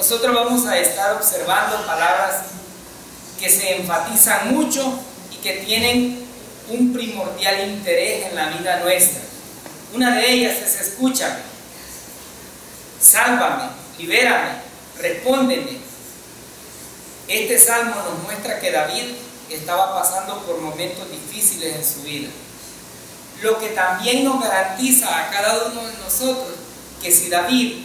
nosotros vamos a estar observando palabras que se enfatizan mucho y que tienen un primordial interés en la vida nuestra. Una de ellas es: escúchame, sálvame, libérame, respóndeme. Este salmo nos muestra que David estaba pasando por momentos difíciles en su vida, lo que también nos garantiza a cada uno de nosotros que si David,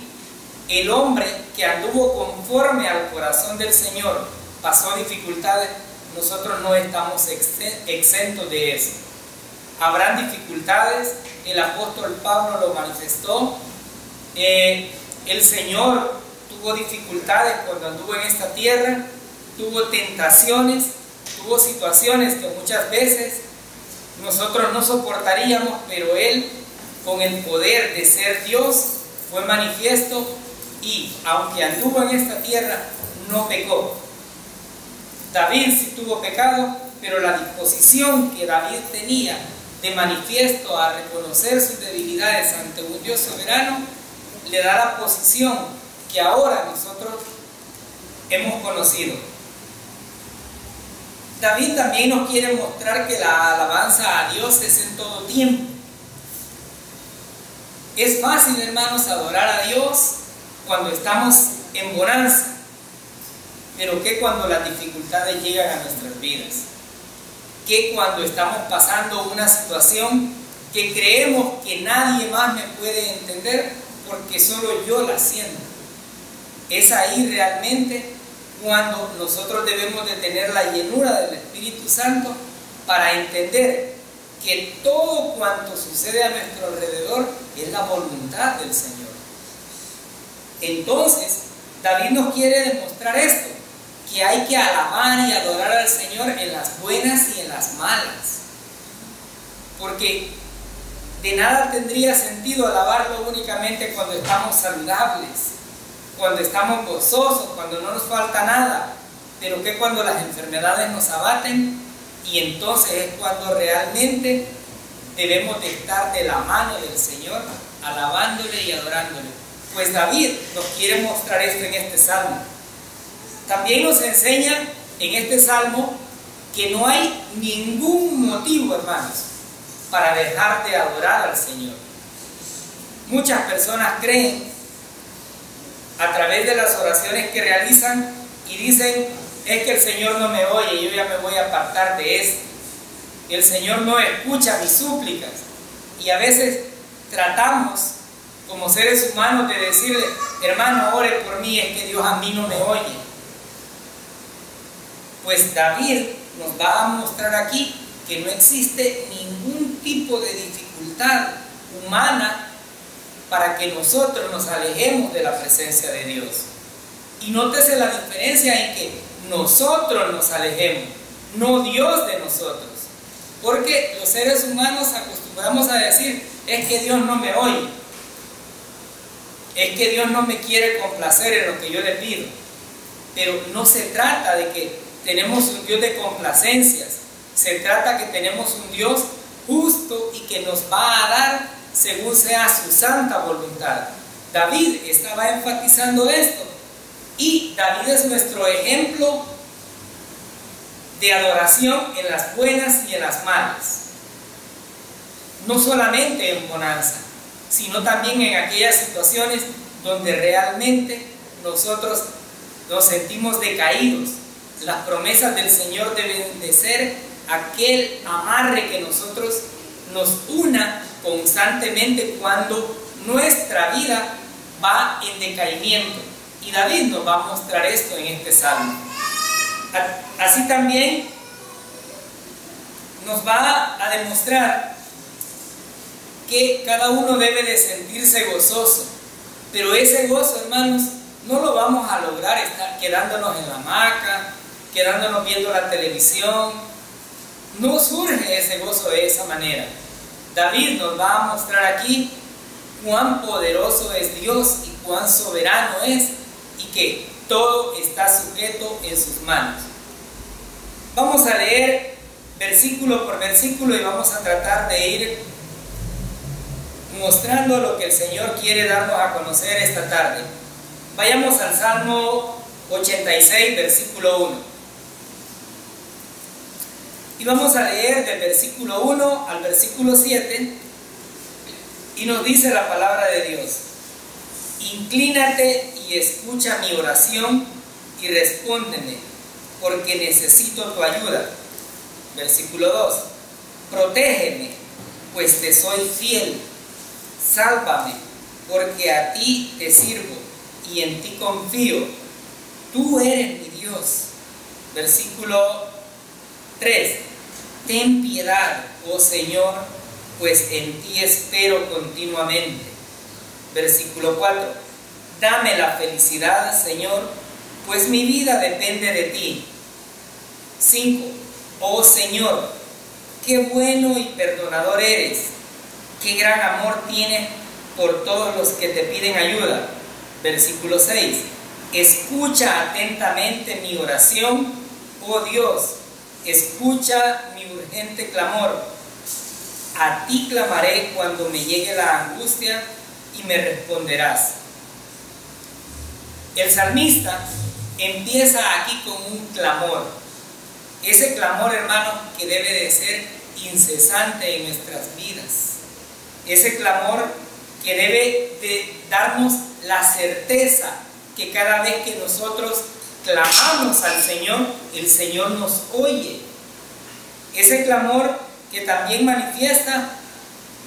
el hombre que anduvo conforme al corazón del Señor, pasó dificultades, nosotros no estamos exentos de eso. Habrán dificultades, el apóstol Pablo lo manifestó, el Señor tuvo dificultades cuando anduvo en esta tierra, tuvo tentaciones, tuvo situaciones que muchas veces nosotros no soportaríamos, pero Él, con el poder de ser Dios, fue manifiesto y, aunque anduvo en esta tierra, no pecó. David sí tuvo pecado, pero la disposición que David tenía de manifiesto a reconocer sus debilidades ante un Dios soberano, le da la posición que ahora nosotros hemos conocido. David también nos quiere mostrar que la alabanza a Dios es en todo tiempo. Es fácil, hermanos, adorar a Dios cuando estamos en bonanza, pero ¿qué cuando las dificultades llegan a nuestras vidas? ¿Qué cuando estamos pasando una situación que creemos que nadie más me puede entender porque solo yo la siento? Es ahí realmente cuando nosotros debemos de tener la llenura del Espíritu Santo para entender que todo cuanto sucede a nuestro alrededor es la voluntad del Señor. Entonces, David nos quiere demostrar esto, que hay que alabar y adorar al Señor en las buenas y en las malas. Porque de nada tendría sentido alabarlo únicamente cuando estamos saludables, cuando estamos gozosos, cuando no nos falta nada, pero que cuando las enfermedades nos abaten, y entonces es cuando realmente debemos de estar de la mano del Señor, alabándole y adorándole. Pues David nos quiere mostrar esto en este salmo. También nos enseña en este salmo que no hay ningún motivo, hermanos, para dejar de adorar al Señor. Muchas personas creen, a través de las oraciones que realizan, y dicen: es que el Señor no me oye, yo ya me voy a apartar de esto. El Señor no escucha mis súplicas. Y a veces tratamos, como seres humanos, de decirle: hermano, ore por mí, es que Dios a mí no me oye. Pues David nos va a mostrar aquí que no existe ningún tipo de dificultad humana para que nosotros nos alejemos de la presencia de Dios. Y nótese la diferencia en que nosotros nos alejemos, no Dios de nosotros. Porque los seres humanos acostumbramos a decir: es que Dios no me oye, es que Dios no me quiere complacer en lo que yo le pido. Pero no se trata de que tenemos un Dios de complacencias, se trata que tenemos un Dios justo y que nos va a dar según sea su santa voluntad. David estaba enfatizando esto, y David es nuestro ejemplo de adoración en las buenas y en las malas. No solamente en bonanza, sino también en aquellas situaciones donde realmente nosotros nos sentimos decaídos. Las promesas del Señor deben de ser aquel amarre que nosotros nos una constantemente cuando nuestra vida va en decaimiento. Y David nos va a mostrar esto en este salmo. Así también nos va a demostrar que cada uno debe de sentirse gozoso. Pero ese gozo, hermanos, no lo vamos a lograr quedándonos en la hamaca, quedándonos viendo la televisión. No surge ese gozo de esa manera. David nos va a mostrar aquí cuán poderoso es Dios y cuán soberano es, y que todo está sujeto en sus manos. Vamos a leer versículo por versículo y vamos a tratar de ir mostrando lo que el Señor quiere darnos a conocer esta tarde. Vayamos al Salmo 86, versículo 1. Y vamos a leer del versículo 1 al versículo 7. Y nos dice la palabra de Dios: inclínate y escucha mi oración y respóndeme, porque necesito tu ayuda. Versículo 2. Protégeme, pues te soy fiel. Sálvame, porque a ti te sirvo y en ti confío. Tú eres mi Dios. Versículo 3. Ten piedad, oh Señor, pues en ti espero continuamente. Versículo 4. Dame la felicidad, Señor, pues mi vida depende de ti. 5. Oh Señor, qué bueno y perdonador eres. Qué gran amor tienes por todos los que te piden ayuda. Versículo 6. Escucha atentamente mi oración, oh Dios, escucha mi urgente clamor. A ti clamaré cuando me llegue la angustia y me responderás. El salmista empieza aquí con un clamor. Ese clamor, hermanos, que debe de ser incesante en nuestras vidas. Ese clamor que debe de darnos la certeza que cada vez que nosotros clamamos al Señor, el Señor nos oye. Ese clamor que también manifiesta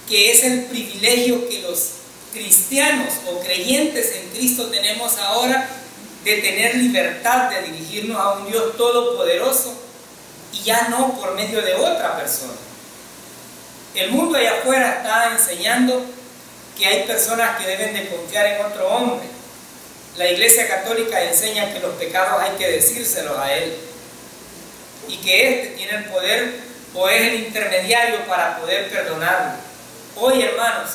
que es el privilegio que los cristianos o creyentes en Cristo tenemos ahora de tener libertad de dirigirnos a un Dios todopoderoso y ya no por medio de otra persona. El mundo allá afuera está enseñando que hay personas que deben de confiar en otro hombre. La Iglesia Católica enseña que los pecados hay que decírselos a Él y que éste tiene el poder o es el intermediario para poder perdonarlo. Hoy, hermanos,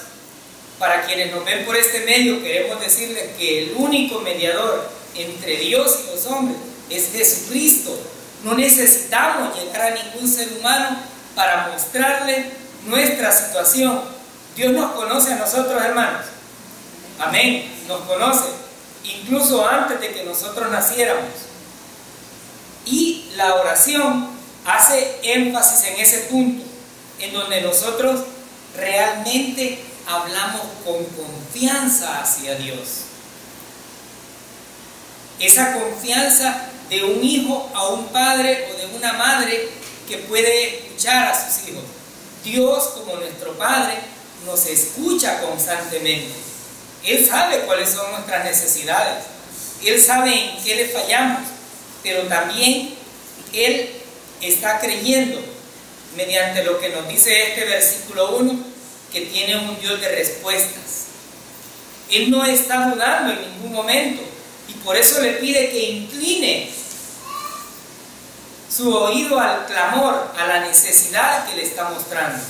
para quienes nos ven por este medio, queremos decirles que el único mediador entre Dios y los hombres es Jesucristo. No necesitamos llegar a ningún ser humano para mostrarle nuestra situación. Dios nos conoce a nosotros, hermanos. Amén. Nos conoce incluso antes de que nosotros naciéramos. Y la oración hace énfasis en ese punto, en donde nosotros realmente hablamos con confianza hacia Dios. Esa confianza de un hijo a un padre o de una madre que puede escuchar a sus hijos. Dios, como nuestro Padre, nos escucha constantemente. Él sabe cuáles son nuestras necesidades. Él sabe en qué le fallamos. Pero también Él está creyendo, mediante lo que nos dice este versículo 1, que tiene un Dios de respuestas. Él no está dudando en ningún momento y por eso le pide que incline su oído al clamor, a la necesidad que le está mostrando.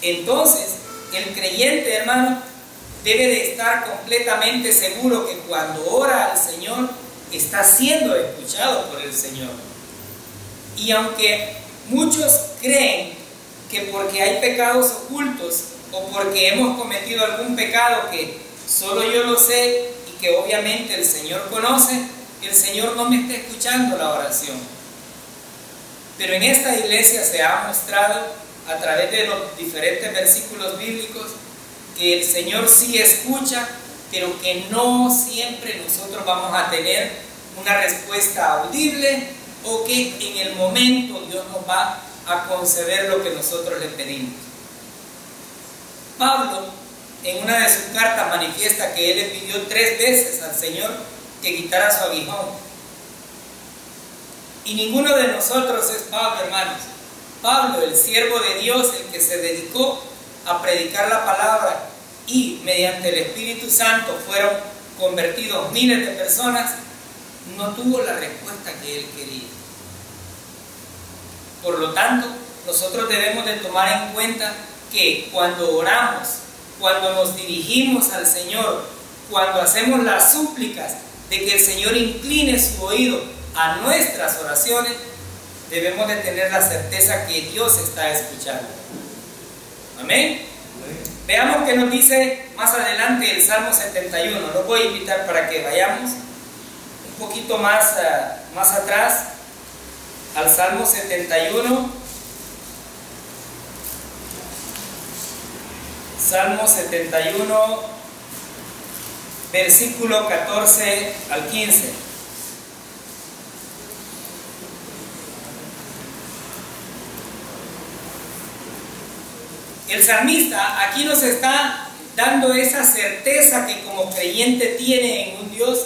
Entonces, el creyente, hermano, debe de estar completamente seguro que cuando ora al Señor, está siendo escuchado por el Señor. Y aunque muchos creen que porque hay pecados ocultos o porque hemos cometido algún pecado que solo yo lo sé y que obviamente el Señor conoce, el Señor no me está escuchando la oración. Pero en esta iglesia se ha mostrado a través de los diferentes versículos bíblicos que el Señor sí escucha, pero que no siempre nosotros vamos a tener una respuesta audible o que en el momento Dios nos va a conceder lo que nosotros le pedimos. Pablo, en una de sus cartas, manifiesta que él le pidió 3 veces al Señor que quitara su aguijón. Y ninguno de nosotros es Pablo, hermanos. Pablo, el siervo de Dios, el que se dedicó a predicar la palabra y mediante el Espíritu Santo fueron convertidos miles de personas, no tuvo la respuesta que él quería. Por lo tanto, nosotros debemos de tomar en cuenta que cuando oramos, cuando nos dirigimos al Señor, cuando hacemos las súplicas de que el Señor incline su oído a nuestras oraciones, debemos de tener la certeza que Dios está escuchando. Amén. Veamos qué nos dice más adelante el Salmo 71. Los voy a invitar para que vayamos un poquito más atrás al Salmo 71. Salmo 71, versículo 14 al 15. El salmista aquí nos está dando esa certeza que como creyente tiene en un Dios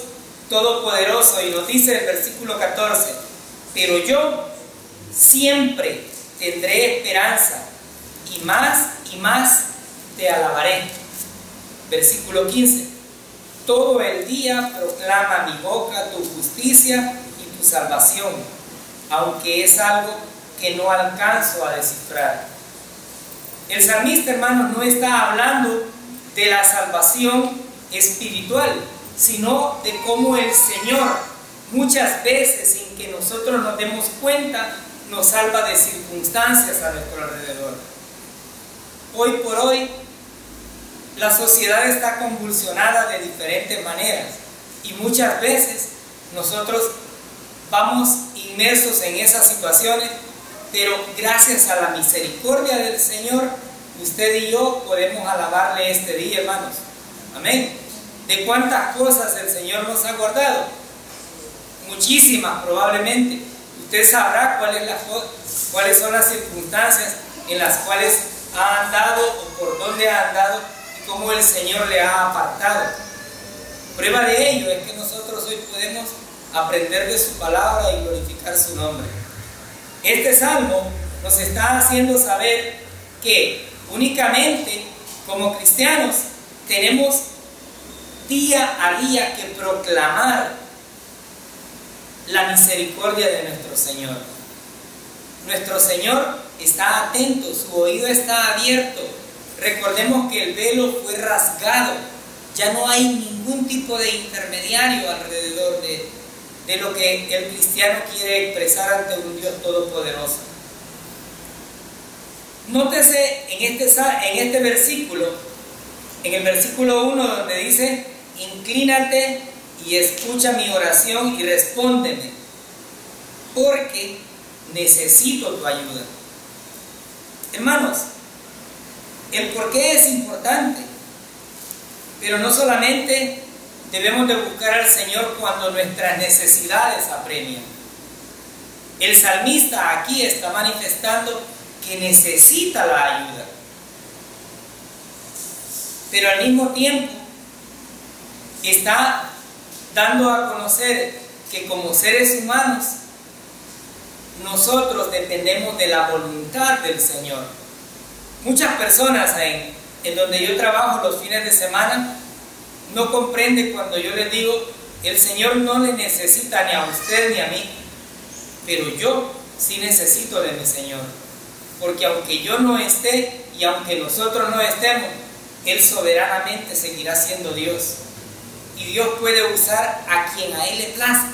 todopoderoso, y nos dice el versículo 14: pero yo siempre tendré esperanza, y más te alabaré. Versículo 15: todo el día proclama mi boca tu justicia y tu salvación, aunque es algo que no alcanzo a descifrar. El salmista, hermanos, no está hablando de la salvación espiritual, sino de cómo el Señor muchas veces, sin que nosotros nos demos cuenta, nos salva de circunstancias a nuestro alrededor. Hoy por hoy la sociedad está convulsionada de diferentes maneras, y muchas veces nosotros vamos inmersos en esas situaciones, pero gracias a la misericordia del Señor, usted y yo podemos alabarle este día, hermanos. Amén. ¿De cuántas cosas el Señor nos ha guardado? Muchísimas, probablemente. Usted sabrá cuáles son las circunstancias en las cuales ha andado o por dónde ha andado y cómo el Señor le ha apartado. Prueba de ello es que nosotros hoy podemos aprender de su palabra y glorificar su nombre. Este salmo nos está haciendo saber que únicamente como cristianos tenemos día a día que proclamar la misericordia de nuestro Señor. Nuestro Señor está atento, su oído está abierto. Recordemos que el velo fue rasgado, ya no hay ningún tipo de intermediario alrededor de lo que el cristiano quiere expresar ante un Dios todopoderoso. Nótese en este versículo, en el versículo 1, donde dice: inclínate y escucha mi oración y respóndeme, porque necesito tu ayuda. Hermanos, el por qué es importante, pero no solamente debemos de buscar al Señor cuando nuestras necesidades apremian. El salmista aquí está manifestando que necesita la ayuda, pero al mismo tiempo está dando a conocer que como seres humanos nosotros dependemos de la voluntad del Señor. Muchas personas en donde yo trabajo los fines de semana no comprenden cuando yo les digo: el Señor no le necesita ni a usted ni a mí, pero yo sí necesito de mi Señor, porque aunque yo no esté y aunque nosotros no estemos, Él soberanamente seguirá siendo Dios, y Dios puede usar a quien a Él le plazca.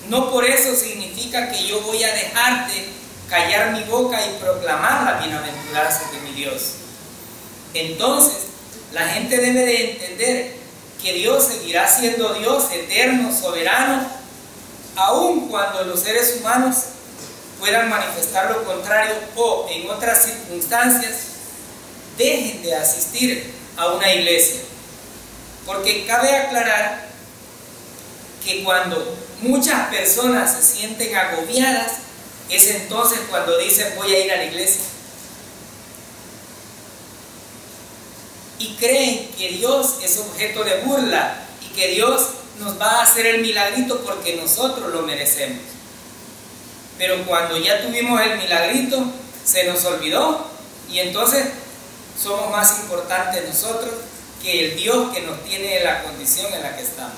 No por eso significa que yo voy a dejar de callar mi boca y proclamar la bienaventuranza de mi Dios. Entonces, la gente debe de entender que Dios seguirá siendo Dios eterno, soberano, aun cuando los seres humanos puedan manifestar lo contrario o en otras circunstancias dejen de asistir a una iglesia. Porque cabe aclarar que cuando muchas personas se sienten agobiadas, es entonces cuando dicen: voy a ir a la iglesia. Y creen que Dios es objeto de burla y que Dios nos va a hacer el milagrito porque nosotros lo merecemos. Pero cuando ya tuvimos el milagrito, se nos olvidó, y entonces somos más importantes nosotros que el Dios que nos tiene en la condición en la que estamos.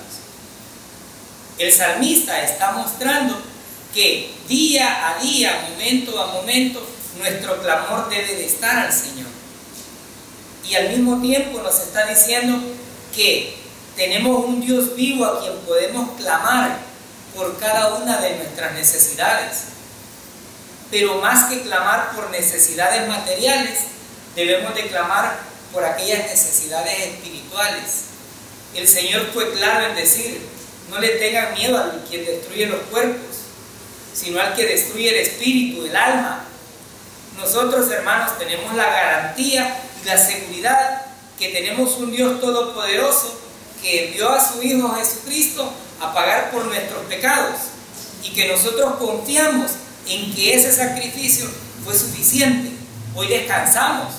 El salmista está mostrando que día a día, momento a momento, nuestro clamor debe de estar al Señor. Y al mismo tiempo nos está diciendo que tenemos un Dios vivo a quien podemos clamar por cada una de nuestras necesidades. Pero más que clamar por necesidades materiales, debemos de clamar por aquellas necesidades espirituales. El Señor fue claro en decir: no le tengan miedo al quien destruye los cuerpos, sino al que destruye el espíritu, el alma. Nosotros, hermanos, tenemos la garantía y la seguridad que tenemos un Dios todopoderoso que envió a su Hijo Jesucristo a pagar por nuestros pecados, y que nosotros confiamos en que ese sacrificio fue suficiente. Hoy descansamos.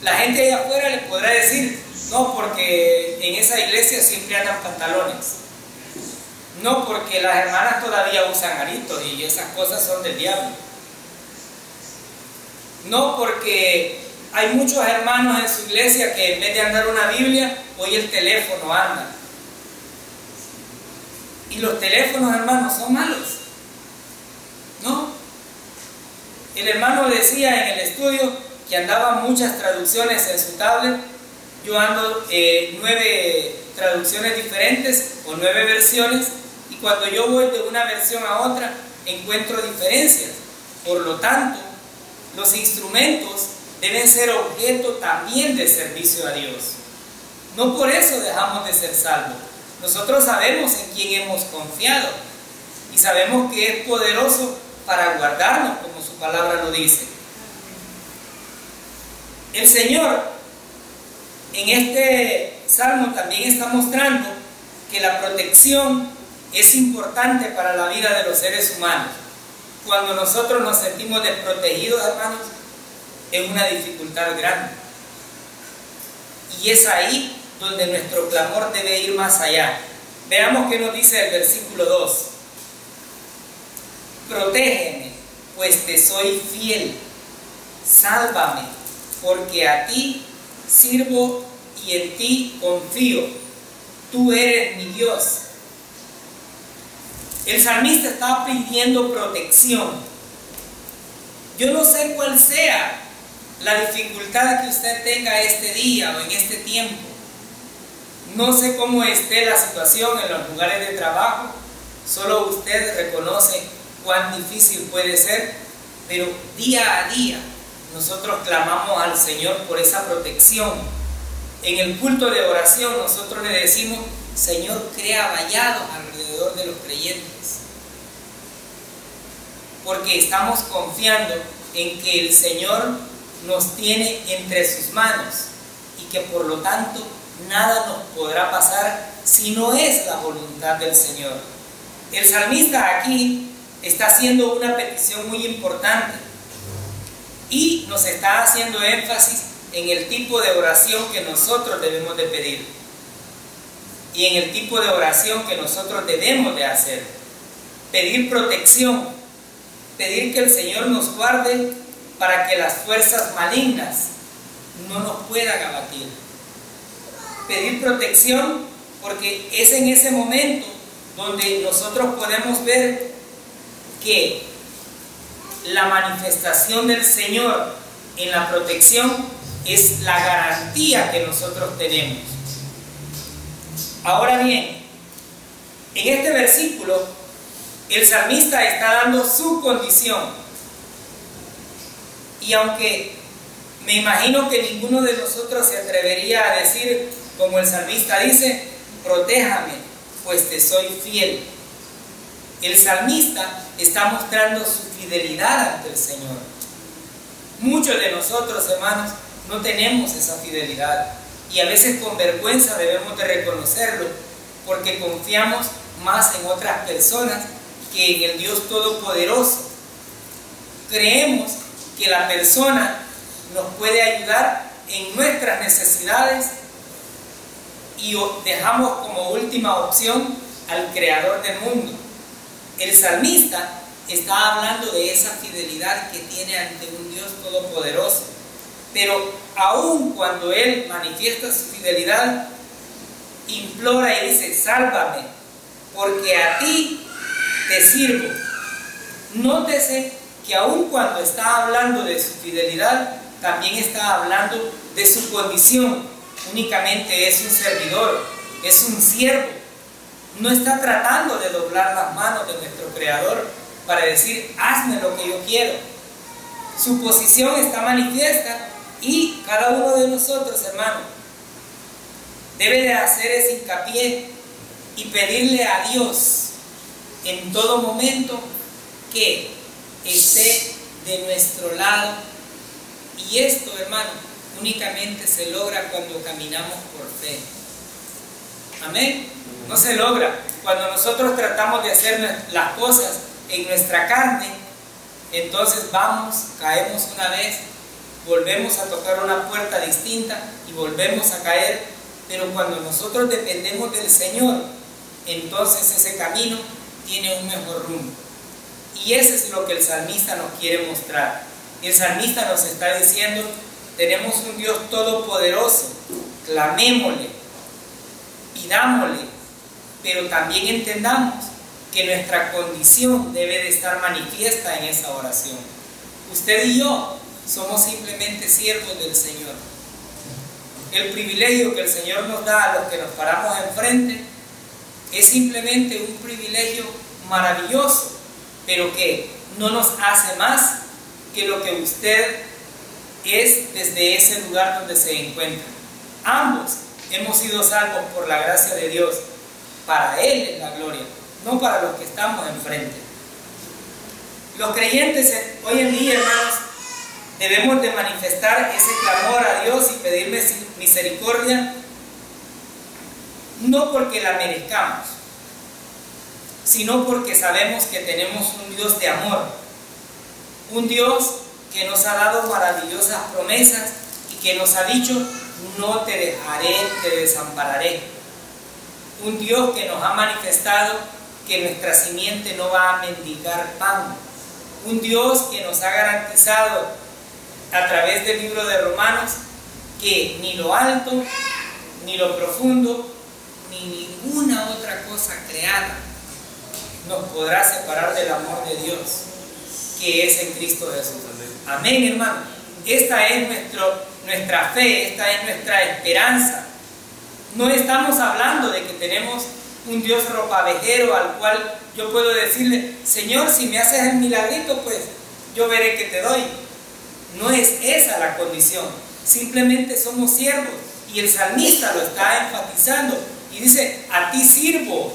La gente allá afuera le podrá decir: no, porque en esa iglesia siempre andan pantalones. No, porque las hermanas todavía usan aritos y esas cosas son del diablo. No, porque hay muchos hermanos en su iglesia que en vez de andar una Biblia, hoy el teléfono anda. Y los teléfonos, hermanos, son malos. ¿No? El hermano decía en el estudio que andaban muchas traducciones en su tablet. Yo ando 9 traducciones diferentes o 9 versiones, y cuando yo voy de una versión a otra encuentro diferencias. Por lo tanto, los instrumentos deben ser objeto también de servicio a Dios. No por eso dejamos de ser salvos. Nosotros sabemos en quién hemos confiado y sabemos que es poderoso para guardarnos, como su palabra lo dice. El Señor en este salmo también está mostrando que la protección es importante para la vida de los seres humanos. Cuando nosotros nos sentimos desprotegidos, hermanos, es una dificultad grande. Y es ahí donde nuestro clamor debe ir más allá. Veamos qué nos dice el versículo 2. Protégeme, pues te soy fiel. Sálvame, porque a ti sirvo y en ti confío. Tú eres mi Dios. El salmista está pidiendo protección. Yo no sé cuál sea la dificultad que usted tenga este día o en este tiempo. No sé cómo esté la situación en los lugares de trabajo. Solo usted reconoce cuán difícil puede ser, pero día a día nosotros clamamos al Señor por esa protección. En el culto de oración nosotros le decimos: Señor, crea vallados alrededor de los creyentes, porque estamos confiando en que el Señor nos tiene entre sus manos y que por lo tanto nada nos podrá pasar si no es la voluntad del Señor. El salmista aquí está haciendo una petición muy importante y nos está haciendo énfasis en el tipo de oración que nosotros debemos de pedir y en el tipo de oración que nosotros debemos de hacer. Pedir protección, pedir que el Señor nos guarde para que las fuerzas malignas no nos puedan abatir. Pedir protección porque es en ese momento donde nosotros podemos ver que la manifestación del Señor en la protección es la garantía que nosotros tenemos. Ahora bien, en este versículo el salmista está dando su condición, y aunque me imagino que ninguno de nosotros se atrevería a decir como el salmista dice: protéjame, pues te soy fiel. El salmista está mostrando su fidelidad ante el Señor. Muchos de nosotros, hermanos, no tenemos esa fidelidad, y a veces con vergüenza debemos de reconocerlo, porque confiamos más en otras personas que en el Dios Todopoderoso. Creemos que la persona nos puede ayudar en nuestras necesidades y dejamos como última opción al Creador del mundo. El salmista está hablando de esa fidelidad que tiene ante un Dios todopoderoso, pero aun cuando él manifiesta su fidelidad, implora y dice: sálvame, porque a ti te sirvo. Nótese que aun cuando está hablando de su fidelidad, también está hablando de su condición. Únicamente es un servidor, es un siervo. No está tratando de doblar las manos de nuestro Creador para decir: hazme lo que yo quiero. Su posición está manifiesta Y cada uno de nosotros, hermano, debe de hacer ese hincapié y pedirle a Dios en todo momento que esté de nuestro lado. Y esto, hermano, únicamente se logra cuando caminamos por fe. Amén. No se logra cuando nosotros tratamos de hacer las cosas en nuestra carne. Entonces vamos, caemos una vez, volvemos a tocar una puerta distinta y volvemos a caer. Pero cuando nosotros dependemos del Señor, entonces ese camino tiene un mejor rumbo. Y eso es lo que el salmista nos quiere mostrar. El salmista nos está diciendo: tenemos un Dios todopoderoso, clamémosle, pidámosle, pero también entendamos que nuestra condición debe de estar manifiesta en esa oración. Usted y yo somos simplemente siervos del Señor. El privilegio que el Señor nos da a los que nos paramos enfrente es simplemente un privilegio maravilloso, pero que no nos hace más que lo que usted es desde ese lugar donde se encuentra. Ambos hemos sido salvos por la gracia de Dios. Para Él es la gloria, no para los que estamos enfrente. Los creyentes hoy en día, hermanos, debemos de manifestar ese clamor a Dios y pedirle misericordia, no porque la merezcamos, sino porque sabemos que tenemos un Dios de amor, un Dios que nos ha dado maravillosas promesas y que nos ha dicho: no te dejaré, te desampararé. Un Dios que nos ha manifestado que nuestra simiente no va a mendigar pan. Un Dios que nos ha garantizado a través del libro de Romanos que ni lo alto, ni lo profundo, ni ninguna otra cosa creada nos podrá separar del amor de Dios que es en Cristo Jesús. Amén, hermano. Esta es nuestra fe, esta es nuestra esperanza. No estamos hablando de que tenemos un Dios ropavejero al cual yo puedo decirle: Señor, si me haces el milagrito, pues yo veré que te doy. No es esa la condición. Simplemente somos siervos. Y el salmista lo está enfatizando y dice: a ti sirvo.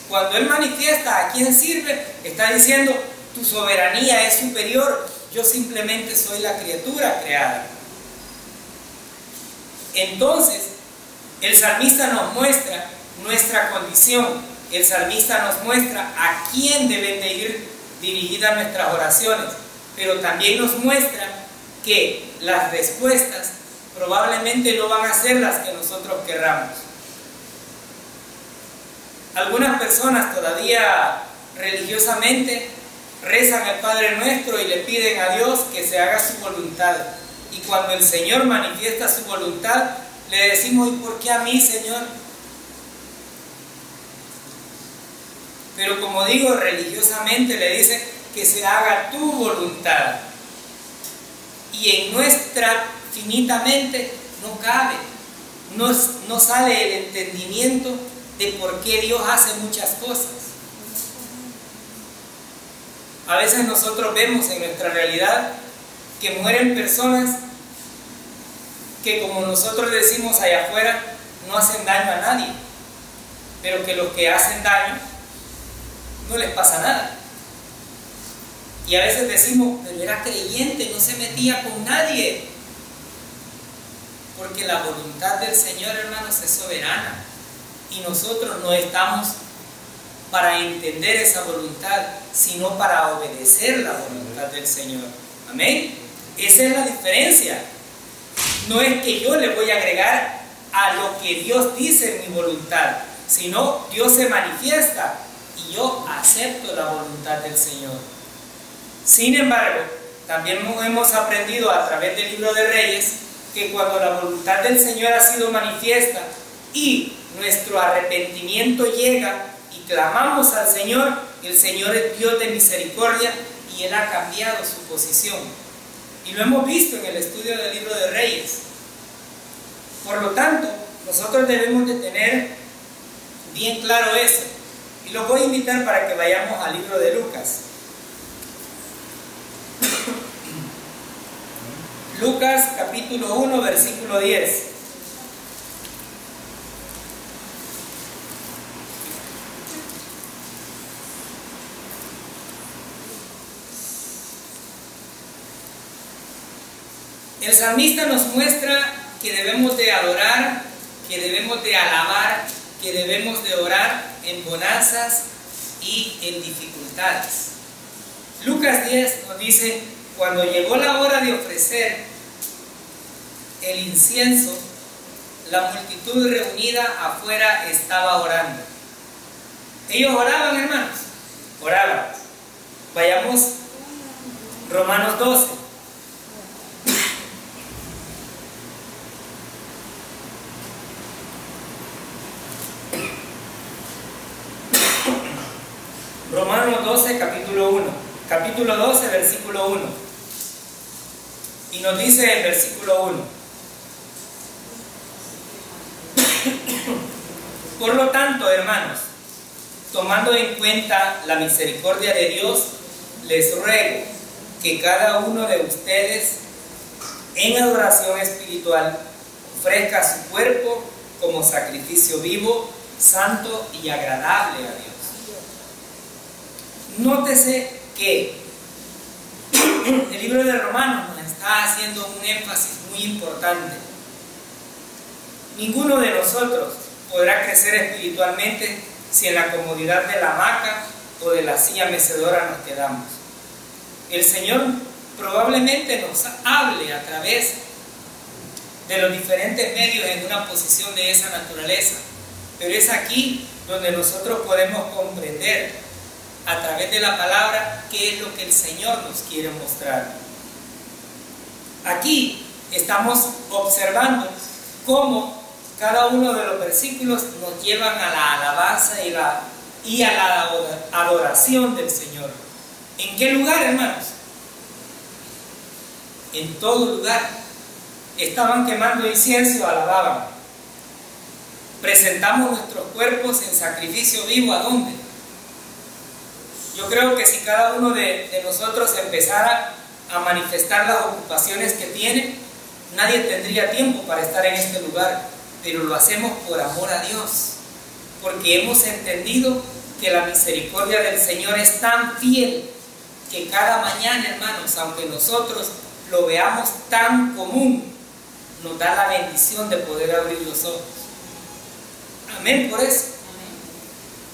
Cuando él manifiesta a quién sirve, está diciendo: tu soberanía es superior, yo simplemente soy la criatura creada. Entonces, el salmista nos muestra nuestra condición. El salmista nos muestra a quién deben de ir dirigidas nuestras oraciones, pero también nos muestra que las respuestas probablemente no van a ser las que nosotros querramos. Algunas personas todavía religiosamente rezan al Padre Nuestro y le piden a Dios que se haga su voluntad. Y cuando el Señor manifiesta su voluntad, le decimos: ¿y por qué a mí, Señor? Pero como digo, religiosamente le dice que se haga tu voluntad. Y en nuestra finitamente no cabe, no sale el entendimiento de por qué Dios hace muchas cosas. A veces nosotros vemos en nuestra realidad que mueren personas que, como nosotros decimos allá afuera, no hacen daño a nadie, pero que los que hacen daño no les pasa nada. Y a veces decimos: pero era creyente, no se metía con nadie. Porque la voluntad del Señor, hermanos, es soberana. Y nosotros no estamos para entender esa voluntad, sino para obedecer la voluntad del Señor. Amén. Esa es la diferencia. No es que yo le voy a agregar a lo que Dios dice en mi voluntad, sino Dios se manifiesta y yo acepto la voluntad del Señor. Sin embargo, también hemos aprendido a través del libro de Reyes que cuando la voluntad del Señor ha sido manifiesta y nuestro arrepentimiento llega y clamamos al Señor, el Señor es Dios de misericordia y Él ha cambiado su posición. Y lo hemos visto en el estudio del libro de Reyes. Por lo tanto, nosotros debemos de tener bien claro eso. Y los voy a invitar para que vayamos al libro de Lucas. Lucas capítulo 1, versículo 10. El salmista nos muestra que debemos de adorar, que debemos de alabar, que debemos de orar en bonanzas y en dificultades. Lucas 10 nos dice: cuando llegó la hora de ofrecer el incienso, la multitud reunida afuera estaba orando. Ellos oraban, hermanos, oraban. Vayamos, Romanos 12. Romanos 12, capítulo 1. Capítulo 12, versículo 1. Y nos dice el versículo 1: por lo tanto, hermanos, tomando en cuenta la misericordia de Dios, les ruego que cada uno de ustedes, en adoración espiritual, ofrezca su cuerpo como sacrificio vivo, santo y agradable a Dios. Nótese que el libro de Romanos nos está haciendo un énfasis muy importante. Ninguno de nosotros podrá crecer espiritualmente si en la comodidad de la hamaca o de la silla mecedora nos quedamos. El Señor probablemente nos hable a través de los diferentes medios en una posición de esa naturaleza, pero es aquí donde nosotros podemos comprender a través de la palabra qué es lo que el Señor nos quiere mostrar. Aquí estamos observando cómo cada uno de los versículos nos llevan a la alabanza y a la adoración del Señor. ¿En qué lugar, hermanos? En todo lugar. Estaban quemando incienso, alababan. Presentamos nuestros cuerpos en sacrificio vivo. ¿A dónde? Yo creo que si cada uno de nosotros empezara a manifestar las ocupaciones que tiene, nadie tendría tiempo para estar en este lugar, pero lo hacemos por amor a Dios, porque hemos entendido que la misericordia del Señor es tan fiel que cada mañana, hermanos, aunque nosotros lo veamos tan común, nos da la bendición de poder abrir los ojos. Amén por eso,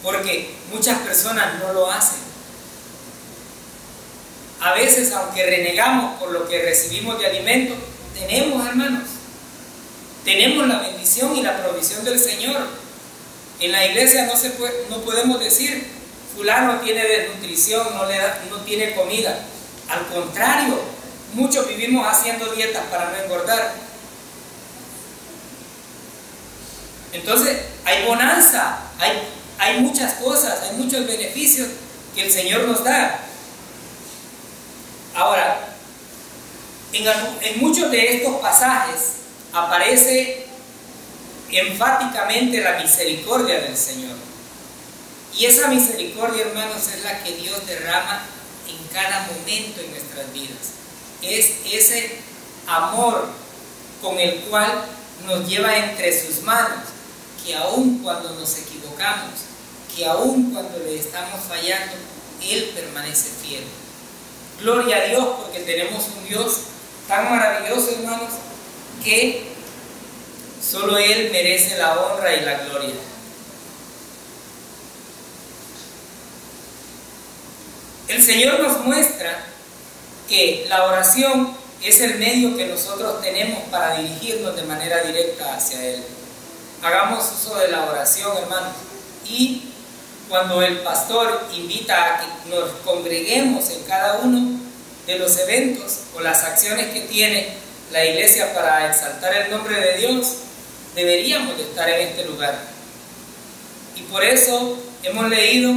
porque muchas personas no lo hacen. A veces, aunque renegamos por lo que recibimos de alimento, tenemos, hermanos, tenemos la bendición y la provisión del Señor. En la iglesia no podemos decir: fulano tiene desnutrición, no tiene comida. Al contrario, muchos vivimos haciendo dietas para no engordar. Entonces, hay bonanza, hay muchas cosas, hay muchos beneficios que el Señor nos da. Ahora, en muchos de estos pasajes aparece enfáticamente la misericordia del Señor. Y esa misericordia, hermanos, es la que Dios derrama en cada momento en nuestras vidas. Es ese amor con el cual nos lleva entre sus manos, que aun cuando nos equivocamos, que aun cuando le estamos fallando, Él permanece fiel. Gloria a Dios, porque tenemos un Dios tan maravilloso, hermanos, que solo Él merece la honra y la gloria. El Señor nos muestra que la oración es el medio que nosotros tenemos para dirigirnos de manera directa hacia Él. Hagamos uso de la oración, hermanos, y cuando el pastor invita a que nos congreguemos en cada uno de los eventos o las acciones que tiene la iglesia para exaltar el nombre de Dios, deberíamos de estar en este lugar. Y por eso hemos leído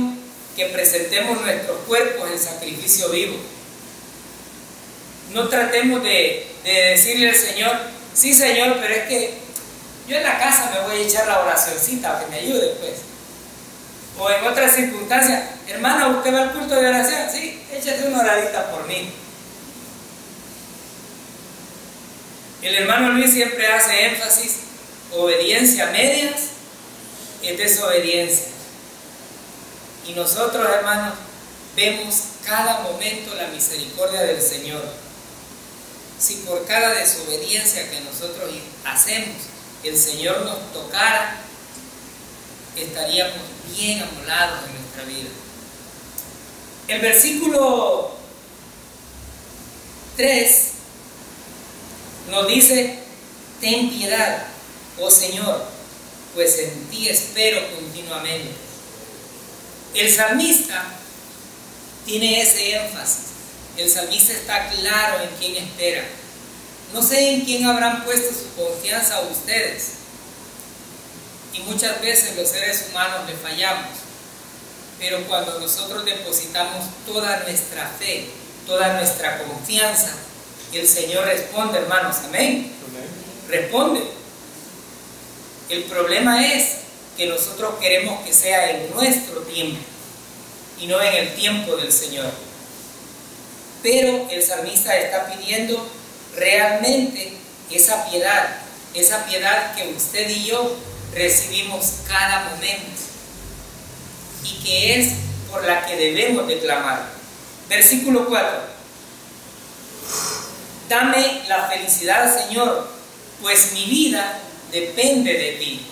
que presentemos nuestros cuerpos en sacrificio vivo. No tratemos de decirle al Señor: sí, Señor, pero es que yo en la casa me voy a echar la oracioncita para que me ayude, pues. O en otras circunstancias: hermana, ¿usted va al culto de oración? Sí, échate una oradita por mí. El hermano Luis siempre hace énfasis: obediencia a medias es desobediencia. Y nosotros, hermanos, vemos cada momento la misericordia del Señor. Si por cada desobediencia que nosotros hacemos, el Señor nos tocara, estaríamos bien amolados en nuestra vida. El versículo 3 nos dice: ten piedad, oh Señor, pues en ti espero continuamente. El salmista tiene ese énfasis. El salmista está claro en quién espera. No sé en quién habrán puesto su confianza ustedes. Y muchas veces los seres humanos le fallamos. Pero cuando nosotros depositamos toda nuestra fe, toda nuestra confianza, el Señor responde, hermanos. Amén. Responde. El problema es que nosotros queremos que sea en nuestro tiempo y no en el tiempo del Señor. Pero el salmista está pidiendo realmente esa piedad que usted y yo recibimos cada momento y que es por la que debemos de clamar. Versículo 4: dame la felicidad, Señor, pues mi vida depende de ti.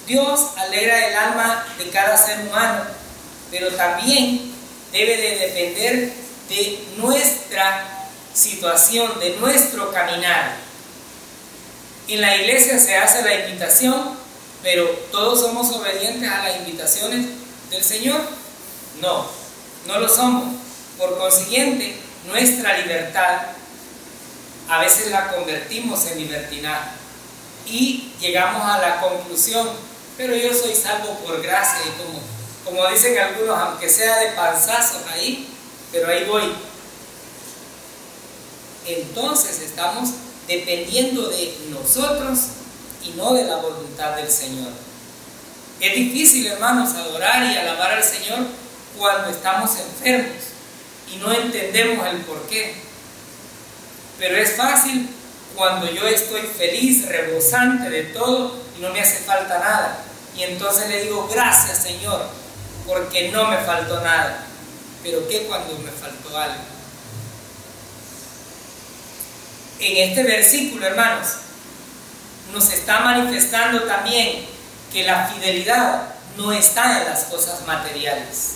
Dios alegra el alma de cada ser humano, pero también debe de depender de nuestra situación, de nuestro caminar. En la iglesia se hace la invitación, pero ¿todos somos obedientes a las invitaciones del Señor? No, no lo somos. Por consiguiente, nuestra libertad a veces la convertimos en libertinaje y llegamos a la conclusión: pero yo soy salvo por gracia, y como dicen algunos, aunque sea de panzazos ahí, pero ahí voy. Entonces estamos dependiendo de nosotros y no de la voluntad del Señor. Es difícil, hermanos, adorar y alabar al Señor cuando estamos enfermos y no entendemos el porqué. Pero es fácil cuando yo estoy feliz, rebosante de todo y no me hace falta nada. Y entonces le digo: gracias, Señor, porque no me faltó nada. Pero ¿qué cuando me faltó algo? En este versículo, hermanos, nos está manifestando también que la fidelidad no está en las cosas materiales.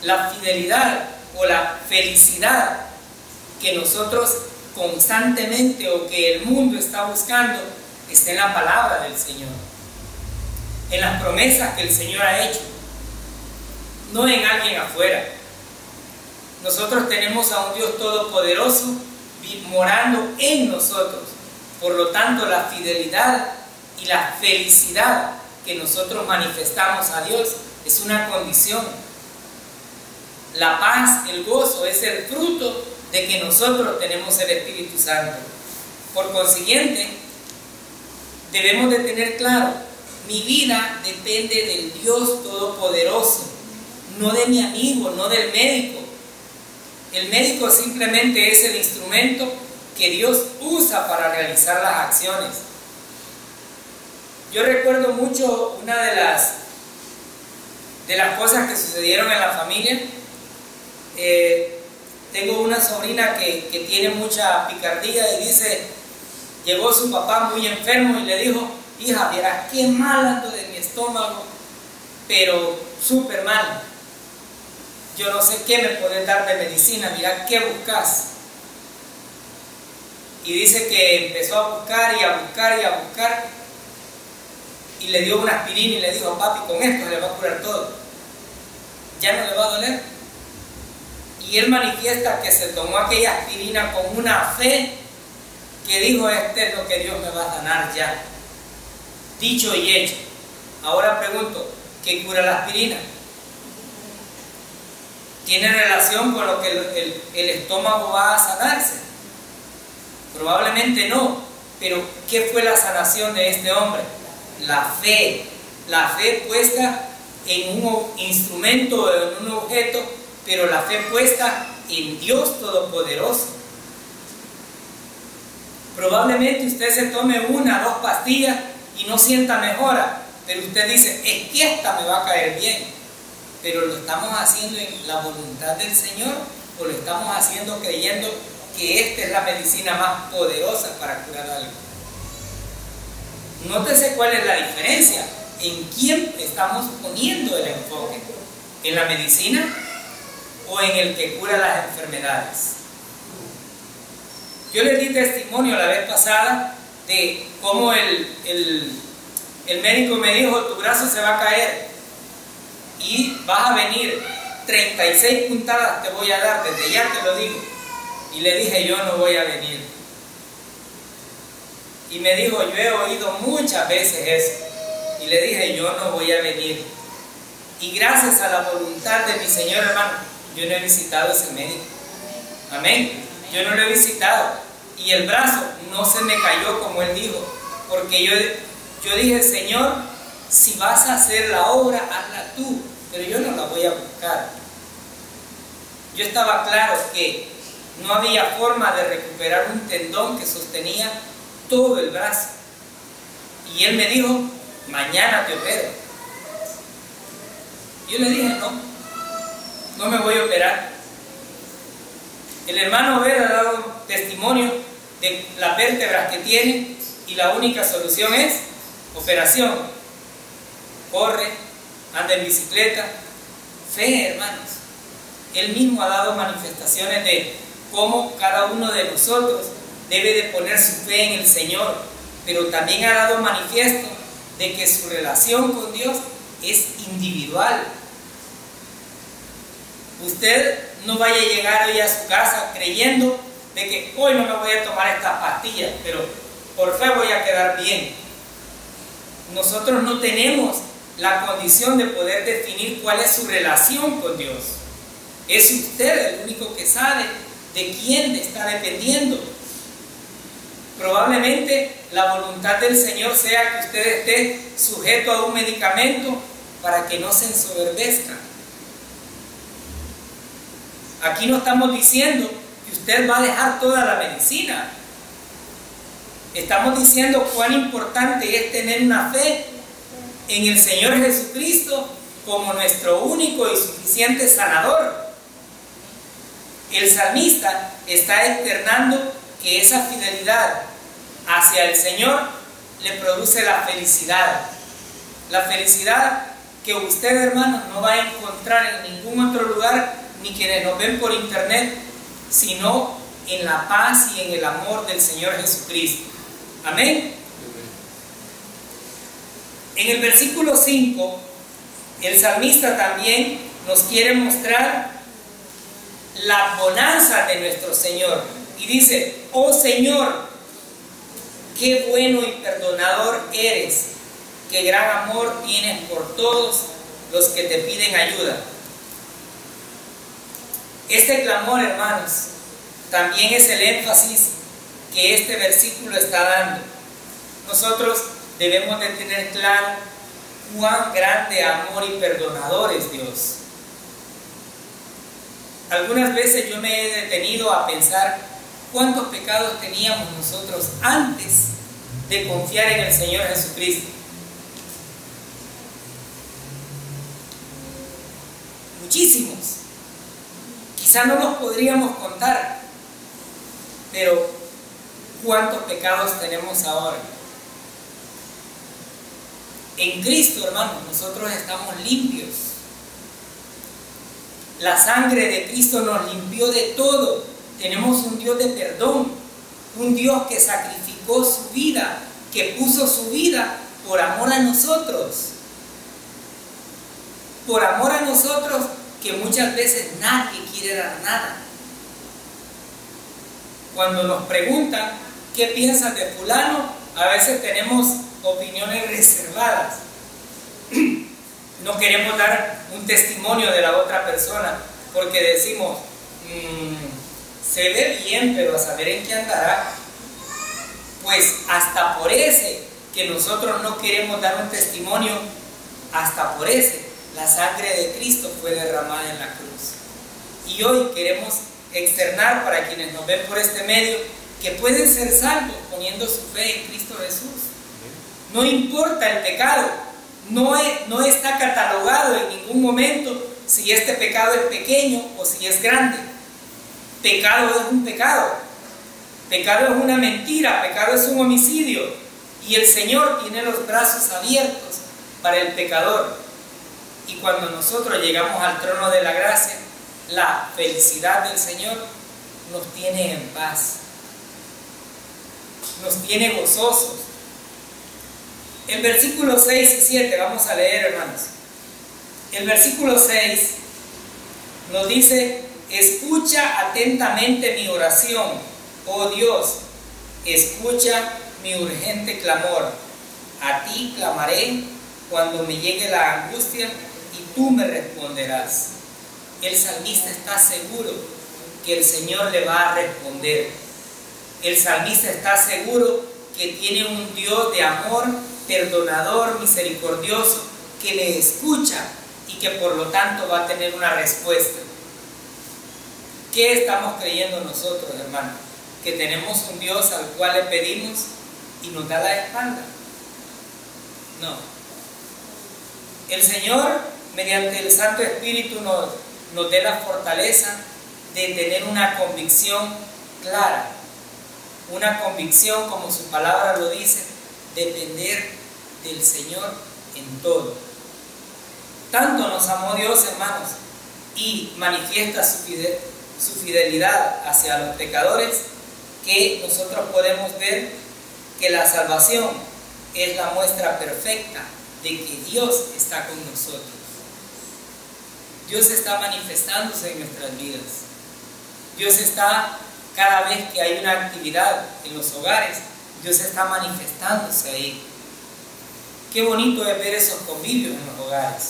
La fidelidad o la felicidad que nosotros constantemente o que el mundo está buscando está en la palabra del Señor, en las promesas que el Señor ha hecho, no en alguien afuera. Nosotros tenemos a un Dios todopoderoso morando en nosotros. Por lo tanto, la fidelidad y la felicidad que nosotros manifestamos a Dios es una condición. La paz, el gozo es el fruto de que nosotros tenemos el Espíritu Santo. Por consiguiente, debemos de tener claro: mi vida depende del Dios Todopoderoso, no de mi amigo, no del médico. El médico simplemente es el instrumento que Dios usa para realizar las acciones. Yo recuerdo mucho una de las cosas que sucedieron en la familia. Tengo una sobrina que tiene mucha picardía y dice: llegó su papá muy enfermo y le dijo: hija, vieras qué mal ando de mi estómago, pero súper mal. Yo no sé qué me podés dar de medicina, mira qué buscas. Y dice que empezó a buscar y a buscar y a buscar, y le dio una aspirina y le dijo: papi, con esto se le va a curar todo, ya no le va a doler. Y él manifiesta que se tomó aquella aspirina con una fe que dijo: este es lo que Dios me va a sanar ya. Dicho y hecho. Ahora pregunto: ¿qué cura la aspirina? ¿Tiene relación con lo que el estómago va a sanarse? Probablemente no. Pero ¿qué fue la sanación de este hombre? La fe. La fe puesta en un instrumento, en un objeto, pero la fe puesta en Dios Todopoderoso. Probablemente usted se tome 1 o 2 pastillas y no sienta mejora, pero usted dice, es que esta me va a caer bien. Pero ¿lo estamos haciendo en la voluntad del Señor o lo estamos haciendo creyendo que esta es la medicina más poderosa para curar algo? Nótese cuál es la diferencia. ¿En quién estamos poniendo el enfoque? ¿En la medicina o en el que cura las enfermedades? Yo les di testimonio la vez pasada de cómo el médico me dijo, tu brazo se va a caer y vas a venir, 36 puntadas te voy a dar, desde ya te lo digo. Y le dije, yo no voy a venir. Y me dijo, yo he oído muchas veces eso. Y le dije, yo no voy a venir. Y gracias a la voluntad de mi Señor, hermano, yo no he visitado a ese médico. Amén. Yo no lo he visitado. Y el brazo no se me cayó como él dijo. Porque yo dije, Señor, si vas a hacer la obra, hazla tú. Pero yo no la voy a buscar. Yo estaba claro que no había forma de recuperar un tendón que sostenía todo el brazo. Y él me dijo, mañana te opero. Yo le dije, no me voy a operar. El hermano Obed ha dado testimonio de las vértebras que tiene y la única solución es operación. Corre, anda en bicicleta. Fe, hermanos. Él mismo ha dado manifestaciones de cómo cada uno de nosotros debe de poner su fe en el Señor, pero también ha dado manifiesto de que su relación con Dios es individual. Usted no vaya a llegar hoy a su casa creyendo de que hoy no me voy a tomar estas pastillas, pero por fe voy a quedar bien. Nosotros no tenemos la condición de poder definir cuál es su relación con Dios. Es usted el único que sabe de quién está dependiendo. Probablemente la voluntad del Señor sea que usted esté sujeto a un medicamento para que no se ensoberbezca. Aquí no estamos diciendo que usted va a dejar toda la medicina. Estamos diciendo cuán importante es tener una fe en el Señor Jesucristo como nuestro único y suficiente sanador. El salmista está externando que esa fidelidad hacia el Señor le produce la felicidad. La felicidad que usted, hermano, no va a encontrar en ningún otro lugar, ni quienes nos ven por internet, sino en la paz y en el amor del Señor Jesucristo. Amén. En el versículo 5, el salmista también nos quiere mostrar la bonanza de nuestro Señor. Y dice, oh Señor, qué bueno y perdonador eres, qué gran amor tienes por todos los que te piden ayuda. Este clamor, hermanos, también es el énfasis que este versículo está dando. Nosotros debemos de tener claro cuán grande amor y perdonador es Dios. Algunas veces yo me he detenido a pensar cuántos pecados teníamos nosotros antes de confiar en el Señor Jesucristo. Muchísimos. Quizá no los podríamos contar, pero ¿cuántos pecados tenemos ahora? En Cristo, hermanos, nosotros estamos limpios. La sangre de Cristo nos limpió de todo. Tenemos un Dios de perdón, un Dios que sacrificó su vida, que puso su vida por amor a nosotros. Por amor a nosotros, que muchas veces nadie quiere dar nada. Cuando nos preguntan qué piensas de fulano, a veces tenemos opiniones reservadas. No queremos dar un testimonio de la otra persona porque decimos, se ve bien, pero a saber en qué andará. Pues hasta por ese que nosotros no queremos dar un testimonio, hasta por ese la sangre de Cristo fue derramada en la cruz. Y hoy queremos externar para quienes nos ven por este medio que pueden ser salvos poniendo su fe en Cristo Jesús. No importa el pecado, no está catalogado en ningún momento si este pecado es pequeño o si es grande. Pecado es un pecado. Pecado es una mentira, pecado es un homicidio. Y el Señor tiene los brazos abiertos para el pecador. Y cuando nosotros llegamos al trono de la gracia, la felicidad del Señor nos tiene en paz, nos tiene gozosos. El versículo 6 y 7, vamos a leer, hermanos. El versículo 6 nos dice: escucha atentamente mi oración, oh Dios, escucha mi urgente clamor. A ti clamaré cuando me llegue la angustia y tú me responderás. El salmista está seguro que el Señor le va a responder. El salmista está seguro que tiene un Dios de amor, perdonador, misericordioso, que le escucha y que por lo tanto va a tener una respuesta. ¿Qué estamos creyendo nosotros, hermanos? Que tenemos un Dios al cual le pedimos y nos da la espalda. No. El Señor, mediante el Santo Espíritu, nos dé la fortaleza de tener una convicción clara, una convicción, como su palabra lo dice, depender del Señor en todo. Tanto nos amó Dios, hermanos, y manifiesta su fidelidad hacia los pecadores, que nosotros podemos ver que la salvación es la muestra perfecta de que Dios está con nosotros. Dios está manifestándose en nuestras vidas. Dios está, cada vez que hay una actividad en los hogares, Dios está manifestándose ahí. Qué bonito es ver esos convivios en los hogares.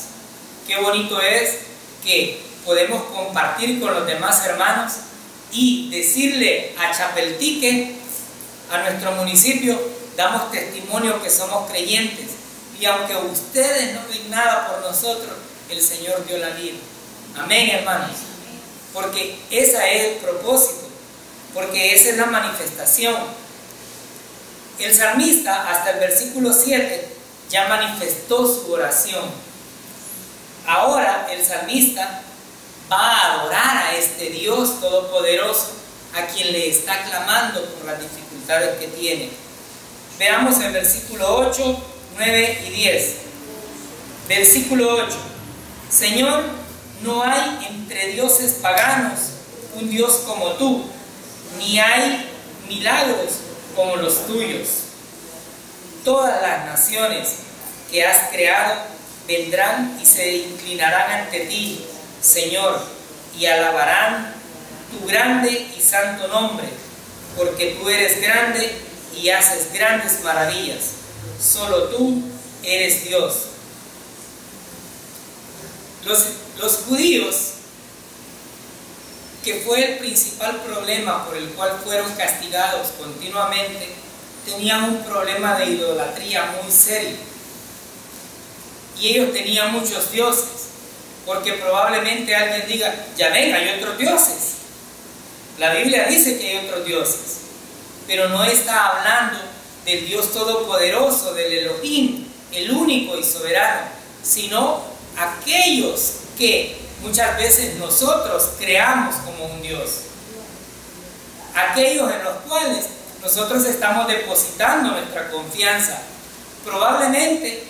Qué bonito es que podemos compartir con los demás hermanos y decirle a Chapeltique, a nuestro municipio, damos testimonio que somos creyentes. Y aunque ustedes no ven nada por nosotros, el Señor dio la vida. Amén, hermanos. Porque ese es el propósito. Porque esa es la manifestación. El salmista, hasta el versículo 7, ya manifestó su oración. Ahora el salmista va a adorar a este Dios todopoderoso, a quien le está clamando por las dificultades que tiene. Veamos el versículo 8, 9 y 10. Versículo 8. Señor, no hay entre dioses paganos un Dios como tú, ni hay milagros como los tuyos. Todas las naciones que has creado vendrán y se inclinarán ante ti, Señor, y alabarán tu grande y santo nombre, porque tú eres grande y haces grandes maravillas. Solo tú eres Dios. Los judíos, que fue el principal problema por el cual fueron castigados continuamente, tenían un problema de idolatría muy serio. Y ellos tenían muchos dioses, porque probablemente alguien diga: ya ven, hay otros dioses. La Biblia dice que hay otros dioses, pero no está hablando del Dios todopoderoso, del Elohim, el único y soberano, sino aquellos que muchas veces nosotros creamos como un Dios, aquellos en los cuales nosotros estamos depositando nuestra confianza. Probablemente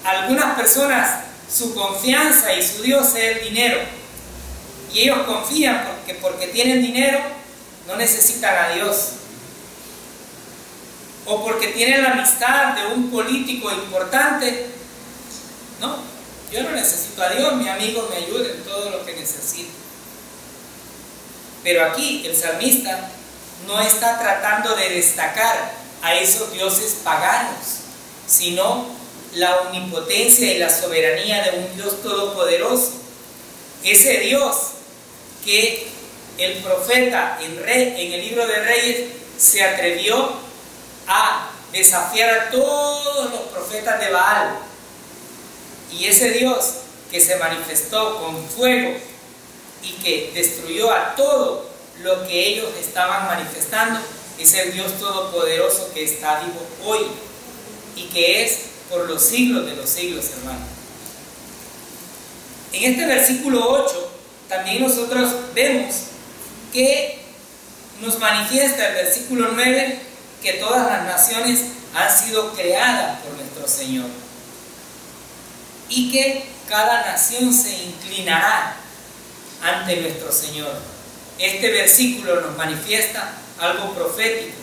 algunas personas, su confianza y su Dios es el dinero, y ellos confían porque tienen dinero no necesitan a Dios, o porque tienen la amistad de un político importante. No, yo no necesito a Dios, mi amigo me ayuda en todo lo que necesito. Pero aquí el salmista no está tratando de destacar a esos dioses paganos, sino la omnipotencia y la soberanía de un Dios todopoderoso. Ese Dios que el profeta en el libro de Reyes se atrevió a desafiar a todos los profetas de Baal. Y ese Dios que se manifestó con fuego y que destruyó a todo lo que ellos estaban manifestando, es el Dios Todopoderoso que está vivo hoy y que es por los siglos de los siglos, hermanos. En este versículo 8 también nosotros vemos que nos manifiesta el versículo 9 que todas las naciones han sido creadas por nuestro Señor y que cada nación se inclinará ante nuestro Señor. Este versículo nos manifiesta algo profético.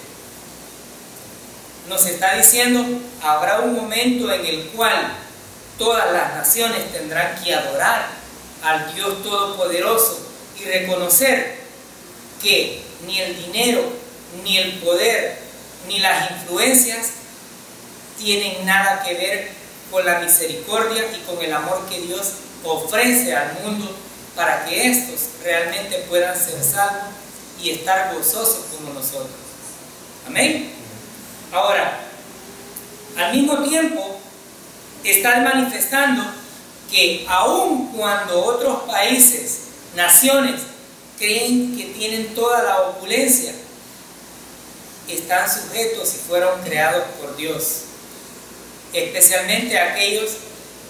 Nos está diciendo, habrá un momento en el cual todas las naciones tendrán que adorar al Dios Todopoderoso y reconocer que ni el dinero, ni el poder, ni las influencias tienen nada que ver con la misericordia y con el amor que Dios ofrece al mundo para que estos realmente puedan ser salvos y estar gozosos como nosotros. Amén. Ahora, al mismo tiempo, está manifestando que aun cuando otros países, naciones, creen que tienen toda la opulencia, están sujetos y fueron creados por Dios. Especialmente aquellos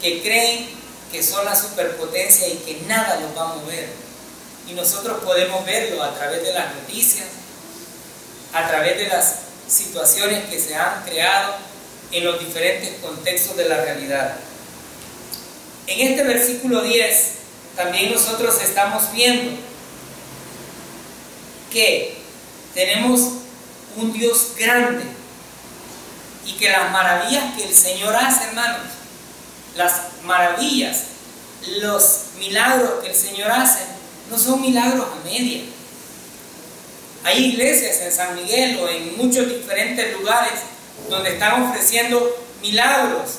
que creen que son la superpotencia y que nada los va a mover. Y nosotros podemos verlo a través de las noticias, a través de las situaciones que se han creado en los diferentes contextos de la realidad. En este versículo 10 también nosotros estamos viendo que tenemos un Dios grande y que las maravillas que el Señor hace, hermanos, las maravillas, los milagros que el Señor hace, no son milagros a media. Hay iglesias en San Miguel o en muchos diferentes lugares donde están ofreciendo milagros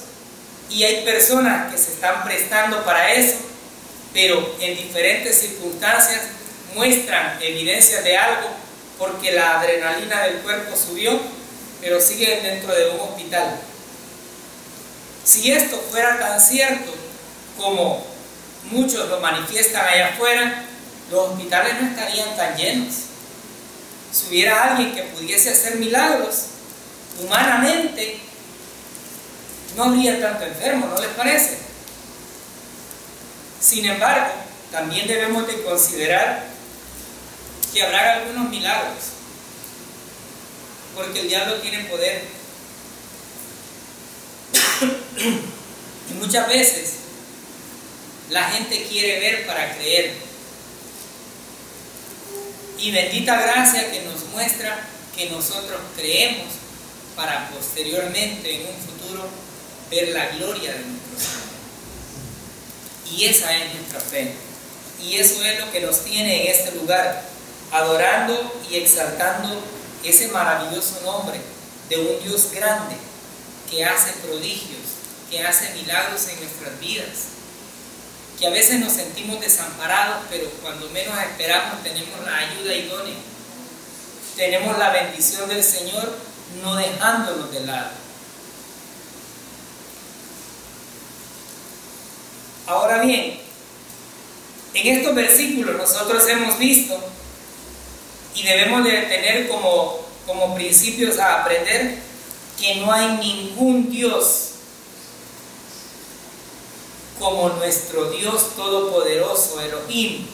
y hay personas que se están prestando para eso, pero en diferentes circunstancias muestran evidencias de algo porque la adrenalina del cuerpo subió, pero siguen dentro de un hospital. Si esto fuera tan cierto como muchos lo manifiestan allá afuera, los hospitales no estarían tan llenos. Si hubiera alguien que pudiese hacer milagros, humanamente, no habría tanto enfermo, ¿no les parece? Sin embargo, también debemos de considerar que habrá algunos milagros, porque el diablo tiene poder. Y muchas veces la gente quiere ver para creer. Y bendita gracia que nos muestra que nosotros creemos para posteriormente en un futuro ver la gloria de nuestro Señor. Y esa es nuestra fe. Y eso es lo que nos tiene en este lugar, adorando y exaltando ese maravilloso nombre de un Dios grande que hace prodigios, que hace milagros en nuestras vidas, que a veces nos sentimos desamparados, pero cuando menos esperamos tenemos la ayuda idónea, tenemos la bendición del Señor no dejándonos de lado. Ahora bien, en estos versículos nosotros hemos visto y debemos de tener como principios a aprender que no hay ningún Dios como nuestro Dios Todopoderoso, Elohim.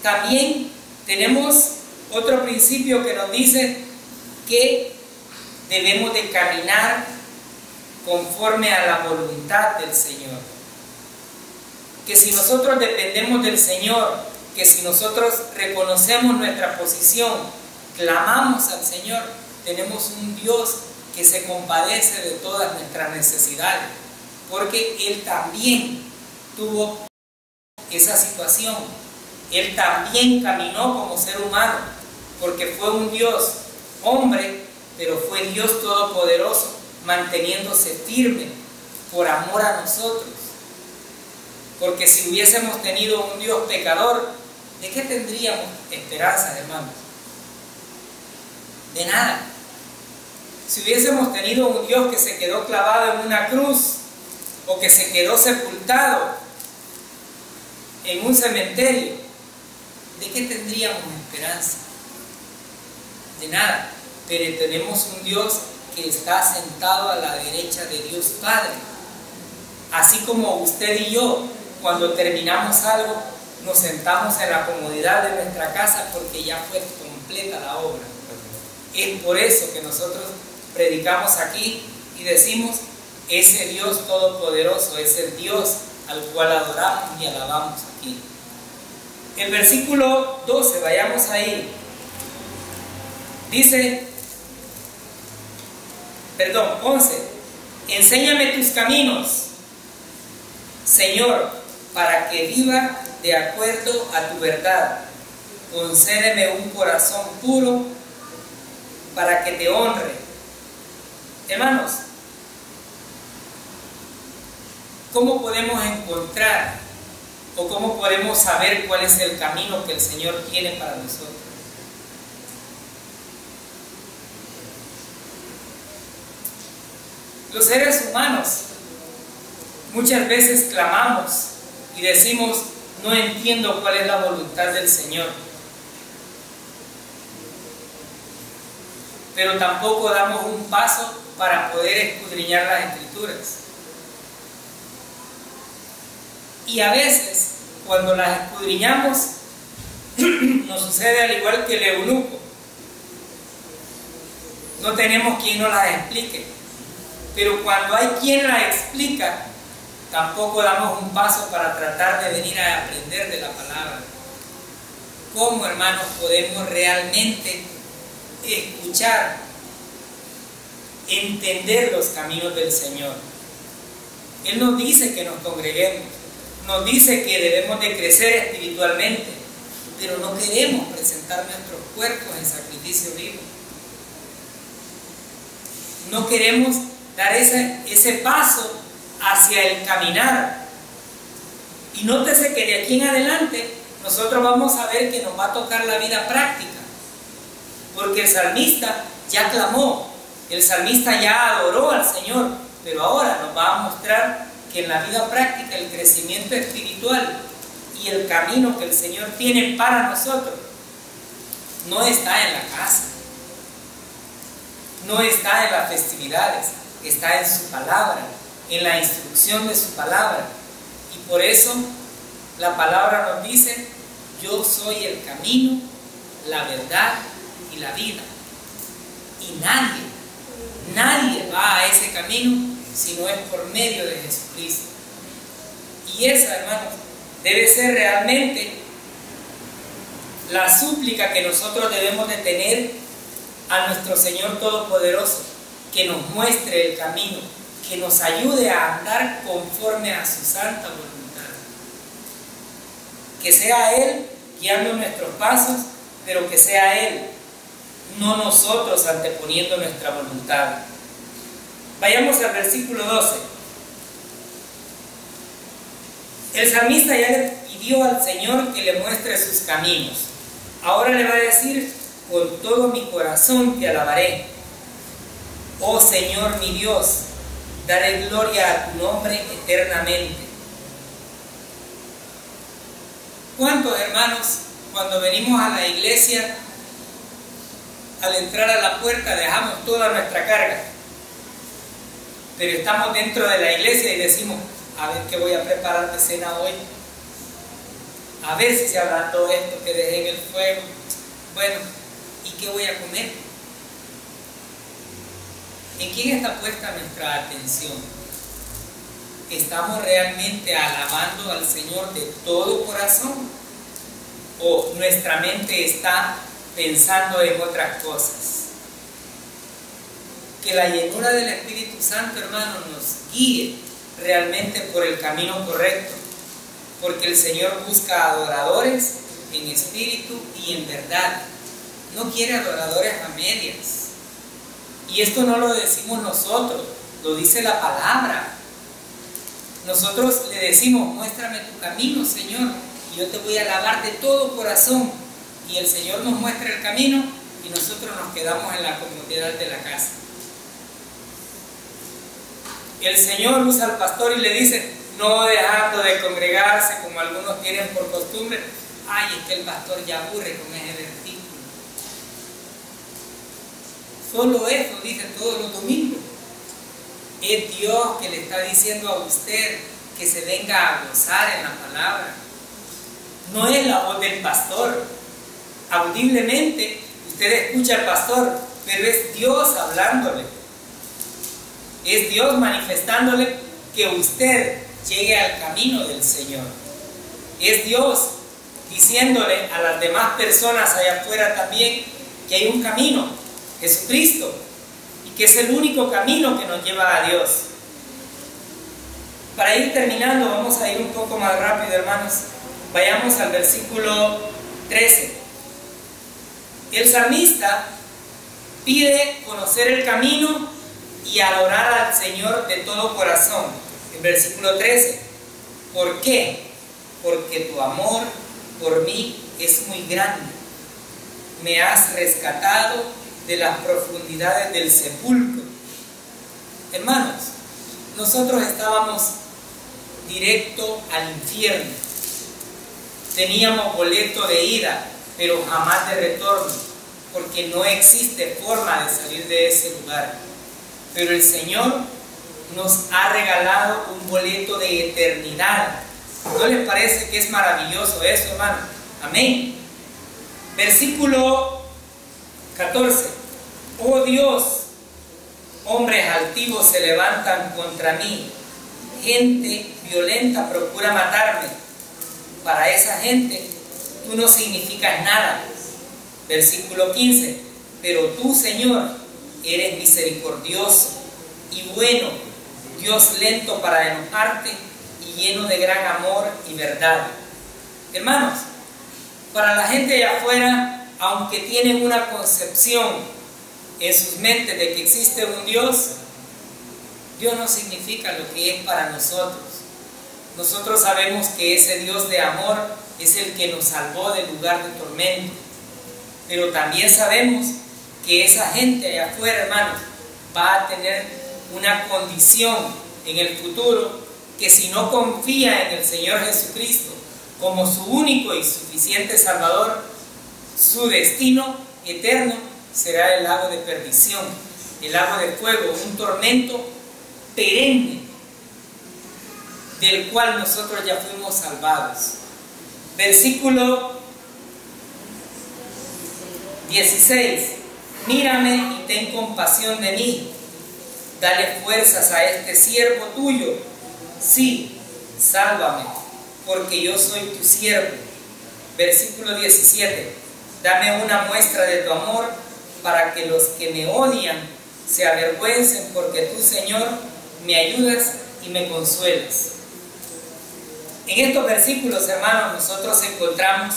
También tenemos otro principio que nos dice que debemos de caminar conforme a la voluntad del Señor. Que si nosotros dependemos del Señor, que si nosotros reconocemos nuestra posición, clamamos al Señor, tenemos un Dios que se compadece de todas nuestras necesidades, porque Él también tuvo esa situación. Él también caminó como ser humano, porque fue un Dios hombre, pero fue Dios todopoderoso, manteniéndose firme por amor a nosotros. Porque si hubiésemos tenido un Dios pecador, ¿de qué tendríamos esperanza, hermanos? De nada. Si hubiésemos tenido un Dios que se quedó clavado en una cruz, o que se quedó sepultado en un cementerio, ¿de qué tendríamos esperanza? de nada, pero tenemos un Dios que está sentado a la derecha de Dios Padre. Así como usted y yo, cuando terminamos algo, nos sentamos en la comodidad de nuestra casa porque ya fue completa la obra. Es por eso que nosotros predicamos aquí y decimos, ese Dios todopoderoso es el Dios al cual adoramos y alabamos aquí. El versículo 12, vayamos ahí. Dice, 11, enséñame tus caminos, Señor, para que viva de acuerdo a tu verdad. Concédeme un corazón puro para que te honre. Hermanos, ¿cómo podemos encontrar o cómo podemos saber cuál es el camino que el Señor tiene para nosotros? Los seres humanos muchas veces clamamos y decimos, no entiendo cuál es la voluntad del Señor. Pero tampoco damos un paso para poder escudriñar las Escrituras. Y a veces, cuando las escudriñamos, nos sucede al igual que el eunuco. No tenemos quien nos las explique. Pero cuando hay quien las explica, tampoco damos un paso para tratar de venir a aprender de la palabra. ¿Cómo, hermanos, podemos realmente escuchar, entender los caminos del Señor? Él nos dice que nos congreguemos, nos dice que debemos de crecer espiritualmente, pero no queremos presentar nuestros cuerpos en sacrificio vivo. No queremos dar ese paso hacia el caminar. Y nótese que de aquí en adelante nosotros vamos a ver que nos va a tocar la vida práctica, porque el salmista ya clamó, el salmista ya adoró al Señor, pero ahora nos va a mostrar que en la vida práctica el crecimiento espiritual y el camino que el Señor tiene para nosotros no está en la casa, no está en las festividades, está en su palabra, en la instrucción de su palabra. Y por eso la palabra nos dice, yo soy el camino, la verdad y la vida. Y nadie va a ese camino si no es por medio de Jesucristo. Y esa, hermanos, debe ser realmente la súplica que nosotros debemos de tener a nuestro Señor Todopoderoso, que nos muestre el camino, que nos ayude a andar conforme a su santa voluntad. Que sea Él guiando nuestros pasos, pero que sea Él, no nosotros anteponiendo nuestra voluntad. Vayamos al versículo 12. El salmista ya le pidió al Señor que le muestre sus caminos. Ahora le va a decir, con todo mi corazón te alabaré. Oh Señor mi Dios, daré gloria a tu nombre eternamente. ¿Cuántos hermanos, cuando venimos a la iglesia, al entrar a la puerta dejamos toda nuestra carga? Pero estamos dentro de la iglesia y decimos, a ver qué voy a preparar de cena hoy, a ver si se habrá todo esto que dejé en el fuego, bueno, ¿y qué voy a comer? ¿En quién está puesta nuestra atención? ¿Estamos realmente alabando al Señor de todo corazón? ¿O nuestra mente está pensando en otras cosas? Que la llenura del Espíritu Santo, hermano, nos guíe realmente por el camino correcto, porque el Señor busca adoradores en espíritu y en verdad. No quiere adoradores a medias. Y esto no lo decimos nosotros, lo dice la palabra. Nosotros le decimos, muéstrame tu camino, Señor, y yo te voy a alabar de todo corazón. Y el Señor nos muestra el camino y nosotros nos quedamos en la comodidad de la casa. El Señor usa al pastor y le dice, no dejando de congregarse como algunos tienen por costumbre. Ay, es que el pastor ya aburre con ese versículo. Solo eso dice todos los domingos. Es Dios que le está diciendo a usted que se venga a gozar en la palabra. No es la voz del pastor. Audiblemente usted escucha al pastor, pero es Dios hablándole. Es Dios manifestándole que usted llegue al camino del Señor. Es Dios diciéndole a las demás personas allá afuera también que hay un camino, Jesucristo, y que es el único camino que nos lleva a Dios. Para ir terminando, vamos a ir un poco más rápido, hermanos. Vayamos al versículo 13. El salmista pide conocer el camino y adorar al Señor de todo corazón. En versículo 13. ¿Por qué? Porque tu amor por mí es muy grande. Me has rescatado de las profundidades del sepulcro. Hermanos, nosotros estábamos directo al infierno. Teníamos boleto de ida, pero jamás de retorno, porque no existe forma de salir de ese lugar. Pero el Señor nos ha regalado un boleto de eternidad. ¿No les parece que es maravilloso eso, hermano? Amén. Versículo 14. Oh Dios, hombres altivos se levantan contra mí. Gente violenta procura matarme. Para esa gente tú no significas nada. Versículo 15. Pero tú, Señor, eres misericordioso y bueno, Dios lento para enojarte y lleno de gran amor y verdad. Hermanos, para la gente de afuera, aunque tienen una concepción en sus mentes de que existe un Dios, Dios no significa lo que es para nosotros. Nosotros sabemos que ese Dios de amor es el que nos salvó del lugar de tormento. Pero también sabemos que esa gente allá afuera, hermanos, va a tener una condición en el futuro que si no confía en el Señor Jesucristo como su único y suficiente Salvador, su destino eterno será el lago de perdición, el lago de fuego, un tormento perenne del cual nosotros ya fuimos salvados. Versículo 16. Mírame y ten compasión de mí. Dale fuerzas a este siervo tuyo. Sí, sálvame, porque yo soy tu siervo. Versículo 17. Dame una muestra de tu amor para que los que me odian se avergüencen, porque tú, Señor, me ayudas y me consuelas. En estos versículos, hermanos, nosotros encontramos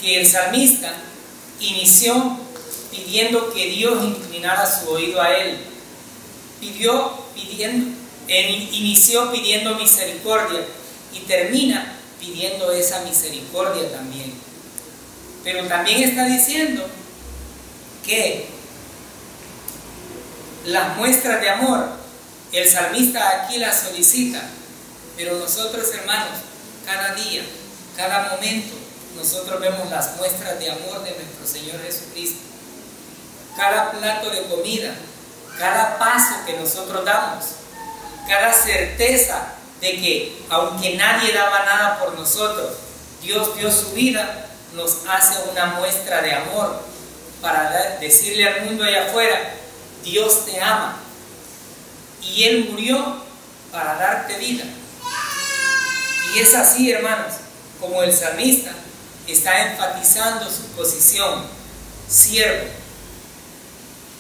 que el salmista inició pidiendo que Dios inclinara su oído a él. Inició pidiendo misericordia y termina pidiendo esa misericordia también. Pero también está diciendo que las muestras de amor, el salmista aquí las solicita, pero nosotros, hermanos, cada día, cada momento, nosotros vemos las muestras de amor de nuestro Señor Jesucristo. Cada plato de comida, cada paso que nosotros damos, cada certeza de que aunque nadie daba nada por nosotros, Dios dio su vida, nos hace una muestra de amor para decirle al mundo allá afuera: Dios te ama y Él murió para darte vida. Y es así, hermanos, como el salmista está enfatizando su posición: siervo.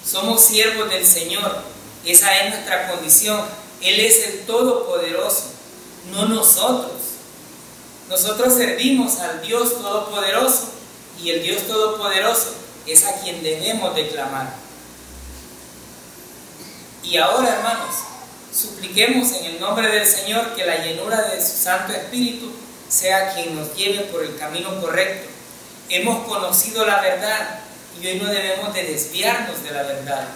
Somos siervos del Señor, esa es nuestra condición. Él es el Todopoderoso, no nosotros. Nosotros servimos al Dios Todopoderoso y el Dios Todopoderoso es a quien debemos declamar. Y ahora, hermanos, supliquemos en el nombre del Señor que la llenura de su Santo Espíritu sea quien nos lleve por el camino correcto. Hemos conocido la verdad y hoy no debemos de desviarnos de la verdad.